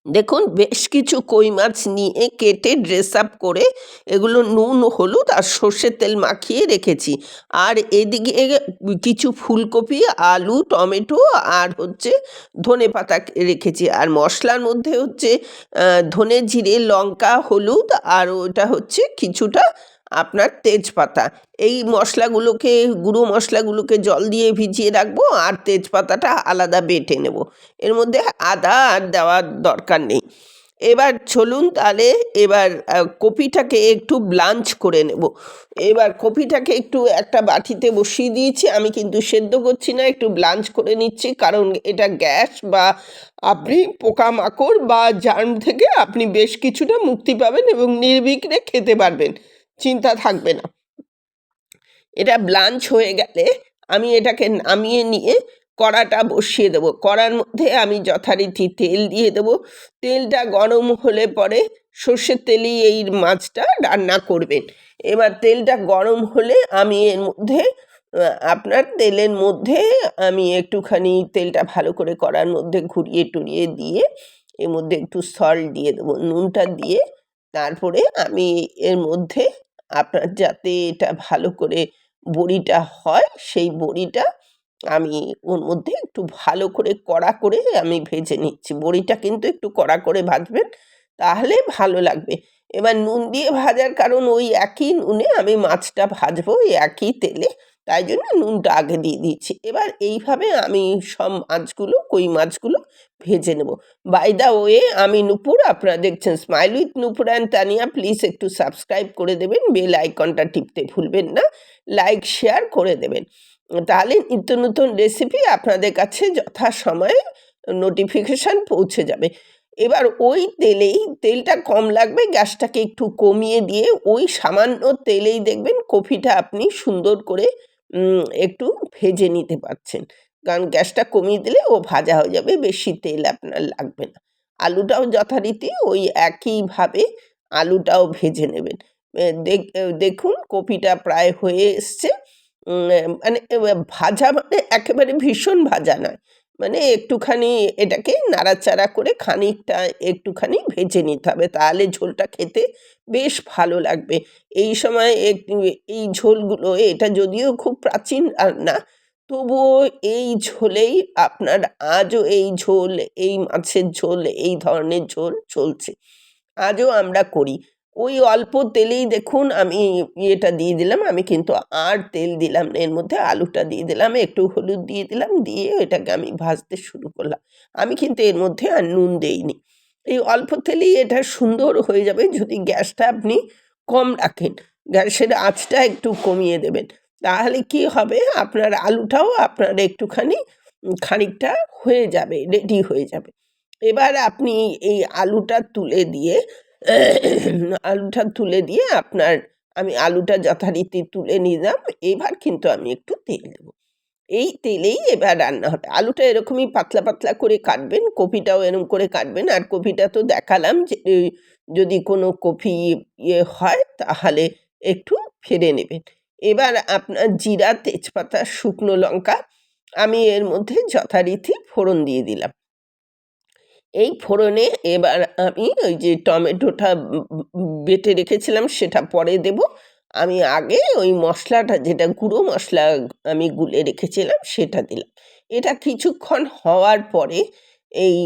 দেখুন, বেশ কিছু কই মাছ নিয়ে কেটে ড্রেস আপ করে এগুলো নুন, হলুদ আর সর্ষের তেল মাখিয়ে রেখেছি। আর এদিকে কিছু ফুলকপি, আলু, টমেটো আর হচ্ছে ধনেপাতা রেখেছি। আর মশলার মধ্যে হচ্ছে ধনে, জিরে, লঙ্কা, হলুদ আর ওটা হচ্ছে কিছুটা আপনার তেজপাতা। এই মশলাগুলোকে, গুঁড়ো মশলাগুলোকে জল দিয়ে ভিজিয়ে রাখবো আর তেজপাতাটা আলাদা বেটে নেব। এর মধ্যে আদা আর দেওয়ার দরকার নেই। এবার চলুন তাহলে এবার কপিটাকে একটু ব্লাঞ্চ করে নেব। এবার কপিটাকে একটু একটা বাটিতে বসিয়ে দিয়েছি, আমি কিন্তু সেদ্ধ করছি না, একটু ব্লাঞ্চ করে নিচ্ছি, কারণ এটা গ্যাস বা আপনি পোকামাকড় বা জার্ম থেকে আপনি বেশ কিছুটা মুক্তি পাবেন এবং নির্বিঘ্নে খেতে পারবেন, চিন্তা থাকবে না। এটা ব্লাঞ্চ হয়ে গেলে আমি এটাকে নামিয়ে নিয়ে কড়াটা বসিয়ে দেবো। কড়ার মধ্যে আমি যথারীতি তেল দিয়ে দেবো। তেলটা গরম হলে পরে সর্ষের তেলেই এই মাছটা রান্না করবেন। এবার তেলটা গরম হলে আমি এর মধ্যে আপনার তেলের মধ্যে আমি একটুখানি তেলটা ভালো করে কড়ার মধ্যে ঘুরিয়ে টুরিয়ে দিয়ে এর মধ্যে একটু সল্ট দিয়ে দেবো, নুনটা দিয়ে তারপরে আমি এর মধ্যে আপনার যাতে এটা ভালো করে বড়িটা হয়, সেই বড়িটা আমি ওর মধ্যে একটু ভালো করে কড়া করে আমি ভেজে নিচ্ছি। বড়িটা কিন্তু একটু কড়া করে ভাজবেন, তাহলে ভালো লাগবে। এবার নুন দিয়ে ভাজার কারণ ওই একই নুনে আমি মাছটা ভাজবো, ওই একই তেলে, তাই জন্য নুনটা আগে দিয়ে দিচ্ছি। এবার এইভাবে আমি সব মাছগুলো, কই মাছগুলো ভেজে নেব। বাই দ্য ওয়ে, আমি নূপুর, আপনারা দেখছেন smile with Nupur and Tania. Please একটু সাবস্ক্রাইব করে দেবেন, বেল আইকনটা টিপতে ভুলবেন না, লাইক শেয়ার করে দেবেন, তাহলে নিত্য নতুন রেসিপি আপনাদের কাছে যথাসময়ে নোটিফিকেশান পৌঁছে যাবে। এবার ওই তেলেই, তেলটা কম লাগবে, গ্যাসটাকে একটু কমিয়ে দিয়ে ওই সামান্য তেলেই দেখবেন কপিটা আপনি সুন্দর করে একটু ভেজে নিতে পারছেন, কারণ গ্যাসটা কমিয়ে দিলে ও ভাজা হয়ে যাবে, বেশি তেল আপনার লাগবে না। আলুটাও যথারীতি ওই একইভাবে আলুটাও ভেজে নেবেন। দেখুন কপিটা প্রায় হয়ে এসছে। মানে ভাজা মানে একেবারে ভীষণ ভাজা নয়, মানে একটুখানি এটাকে নাড়াচাড়া করে খানিকটা একটুখানি ভেজে নিতে হবে, তাহলে ঝোলটা খেতে বেশ ভালো লাগবে। এই সময় এই ঝোলগুলো, এটা যদিও খুব প্রাচীন রান্না, তবুও এই ঝোলেই আপনার আজও এই ঝোল, এই মাছের ঝোল, এই ধরনের ঝোল চলছে, আজও আমরা করি। ওই অল্প তেলেই দেখুন আমি ইয়েটা দিয়ে দিলাম, আমি কিন্তু আর তেল দিলাম না, এর মধ্যে আলুটা দিয়ে দিলাম, একটু হলুদ দিয়ে দিলাম, দিয়ে এটাকে আমি ভাজতে শুরু করলাম। আমি কিন্তু এর মধ্যে আর নুন দেইনি। এই অল্প তেলেই এটা সুন্দর হয়ে যাবে যদি গ্যাসটা আপনি কম রাখেন, গ্যাসের আঁচটা একটু কমিয়ে দেবেন, তাহলে কি হবে, আপনার আলুটাও আপনার একটুখানি খানিকটা হয়ে যাবে, রেডি হয়ে যাবে। এবার আপনি এই আলুটা তুলে দিয়ে আপনার, আমি আলুটা যথারীতি তুলে নিলাম। এবার কিন্তু আমি একটু তেল দেবো, এই তেলেই এবার রান্না হবে। আলুটা এরকমই পাতলা পাতলা করে কাটবেন, কপিটাও এরকম করে কাটবেন। আর কপিটা তো দেখালাম যে যদি কোনো কপি ইয়ে হয় তাহলে একটু ফেলে নেবেন। এবার আপনার জিরা, তেজপাতা, শুকনো লঙ্কা আমি এর মধ্যে যথারীতি ফোড়ন দিয়ে দিলাম। এই ফোড়নে এবার আমি ওই যে টমেটোটা বেটে রেখেছিলাম সেটা পরে দেব। আমি আগে ওই মশলাটা, যেটা গুঁড়ো মশলা আমি গুলে রেখেছিলাম, সেটা দিলাম। এটা কিছুক্ষণ হওয়ার পরে এই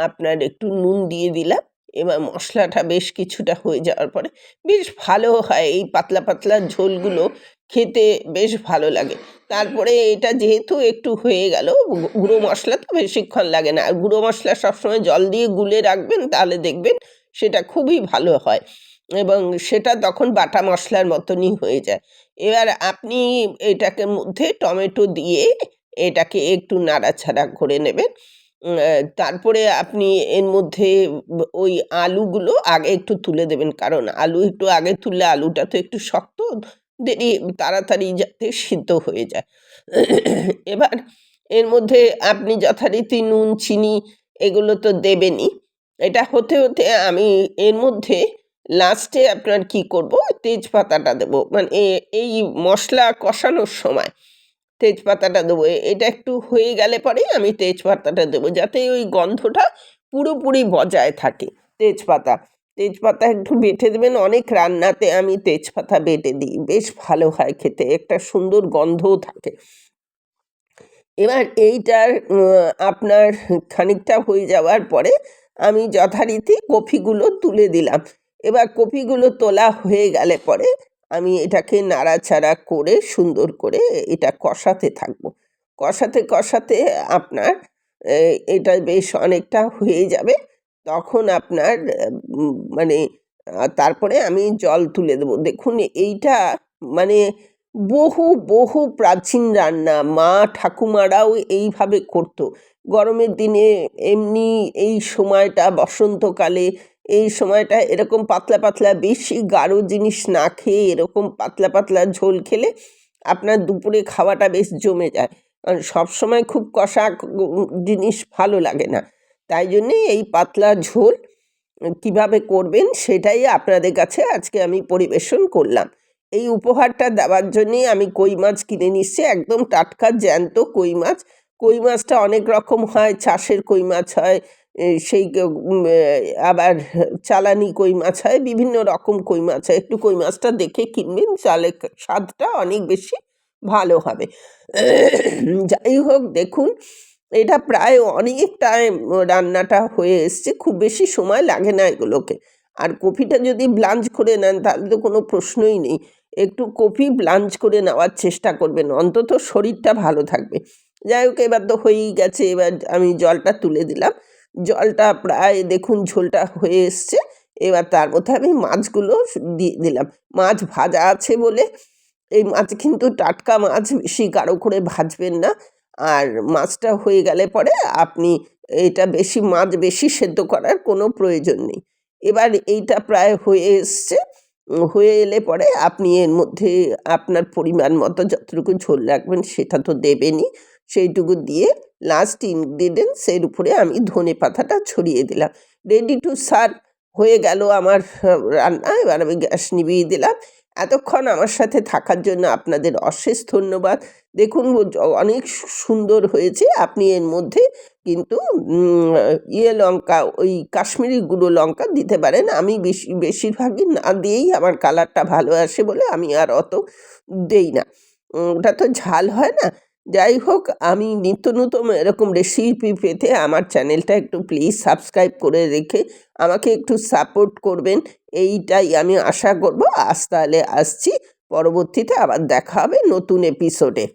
আপনার একটু নুন দিয়ে দিলাম। এবার মশলাটা বেশ কিছুটা হয়ে যাওয়ার পরে বেশ ভালো হয়, এই পাতলা পাতলা ঝোলগুলো খেতে বেশ ভালো লাগে। তারপরে এটা যেহেতু একটু হয়ে গেল, গুঁড়ো মশলা তো বেশিক্ষণ লাগে না, আর গুঁড়ো মশলা সবসময় জল দিয়ে গুলে রাখবেন, তাহলে দেখবেন সেটা খুবই ভালো হয় এবং সেটা তখন বাটা মশলার মতনই হয়ে যায়। এবার আপনি এটাকে মধ্যে টমেটো দিয়ে এটাকে একটু নাড়াচাড়া করে নেবেন। তারপরে আপনি এর মধ্যে ওই আলুগুলো আগে একটু তুলে দেবেন, কারণ আলু একটু আগে তুললে আলুটা তো একটু শক্ত, দেরি তাড়াতাড়ি যাতে সিদ্ধ হয়ে যায়। এবার এর মধ্যে আপনি যথারীতি নুন, চিনি এগুলো তো দেবেনই। এটা হতে হতে আমি এর মধ্যে লাস্টে আপনার কি করব, তেজপাতাটা দেবো, মানে এই মশলা কষানোর সময় তেজপাতাটা দেবো। এটা একটু হয়ে গেলে পরেই আমি তেজপাতাটা দেবো, যাতে ওই গন্ধটা পুরোপুরি বজায় থাকে। তেজপাতা তেজপাতা একটু বেটে দেবেন, অনেক রান্নাতে আমি তেজপাতা বেটে দিই, বেশ ভালো হয় খেতে, একটা সুন্দর গন্ধও থাকে। এবার এইটার আপনার খানিকটা হয়ে যাওয়ার পরে আমি যথারীতি কফিগুলো তুলে দিলাম। এবার কফিগুলো তোলা হয়ে গেলে পরে আমি এটাকে নাড়াচাড়া করে সুন্দর করে এটা কষাতে থাকবো। কষাতে কষাতে আপনার এটা বেশ অনেকটা হয়ে যাবে। তখন আপনার মানে তারপরে আমি জল তুলে দেবো। দেখুন এইটা মানে বহু বহু প্রাচীন রান্না, মা ঠাকুমারাও এইভাবে করতো। গরমের দিনে এমনি এই সময়টা বসন্তকালে এই সময়টা এরকম পাতলা পাতলা, বেশি গাঢ় জিনিস না খেয়ে এরকম পাতলা পাতলা ঝোল খেলে আপনার দুপুরে খাওয়াটা বেশ জমে যায়। কারণ সবসময় খুব কষা জিনিস ভালো লাগে না, তাই জন্যে এই পাতলা ঝোল কিভাবে করবেন সেটাই আপনাদের কাছে আজকে আমি পরিবেশন করলাম। এই উপহারটা দেওয়ার জন্যেই আমি কই মাছ কিনে নিচ্ছি, একদম টাটকা জ্যান্ত কই মাছ। কই মাছটা অনেক রকম হয়, চাষের কই মাছ হয়, সেই আবার চালানি কই মাছ হয়, বিভিন্ন রকম কই মাছ হয়। একটু কই মাছটা দেখে কিনবেন, চালে স্বাদটা অনেক বেশি ভালো হবে। যাই হোক, দেখুন এটা প্রায় অনেক টাইম রান্নাটা হয়ে এসছে, খুব বেশি সময় লাগে না এগুলোকে। আর কফিটা যদি ব্লাঞ্চ করে নেন তাহলে তো কোনো প্রশ্নই নেই। একটু কফি ব্লাঞ্চ করে নেওয়ার চেষ্টা করবেন, অন্তত শরীরটা ভালো থাকবে। যাই হোক, এবার তো হয়েই গেছে, এবার আমি জলটা তুলে দিলাম। জলটা প্রায় দেখুন ঝোলটা হয়ে এসছে। এবার তার মধ্যে আমি মাছগুলো দিয়ে দিলাম। মাছ ভাজা আছে বলে, এই মাছ কিন্তু টাটকা মাছ, বেশি গাঢ় করে ভাজবেন না। আর মাছটা হয়ে গেলে পরে আপনি এটা মাছ বেশি সেদ্ধ করার কোনো প্রয়োজন নেই। এবার এইটা প্রায় হয়ে এসছে। হয়ে এলে পরে আপনি এর মধ্যে আপনার পরিমাণ মতো যতটুকু ঝোল রাখবেন সেটা তো দেবেনই, সেইটুকু দিয়ে লাস্ট ইনগ্রিডিয়েন্টস এর উপরে আমি ধনে পাতাটা ছড়িয়ে দিলাম। রেডি টু সার্ভ হয়ে গেল আমার রান্না। এবার আমি গ্যাস নিভিয়ে দিলাম। এতক্ষণ আমার সাথে থাকার জন্য আপনাদের অশেষ ধন্যবাদ। দেখুন অনেক সুন্দর হয়েছে। আপনি এর মধ্যে কিন্তু লঙ্কা, ওই কাশ্মীরি গুঁড়ো লঙ্কা দিতে পারেন। আমি বেশিরভাগই না দিয়েই আমার কালারটা ভালো আসে বলে আমি আর অত দেই না। ওটা তো ঝাল হয় না। যাই হোক, আমি নিত্য নতুন এরকম রেসিপি পেতে আমার চ্যানেলটা একটু প্লিজ সাবস্ক্রাইব করে রেখে আমাকে একটু সাপোর্ট করবেন, এইটাই আমি আশা করব। আজ তাহলে আসছি, পরবর্তীতে আবার দেখা হবে নতুন এপিসোডে।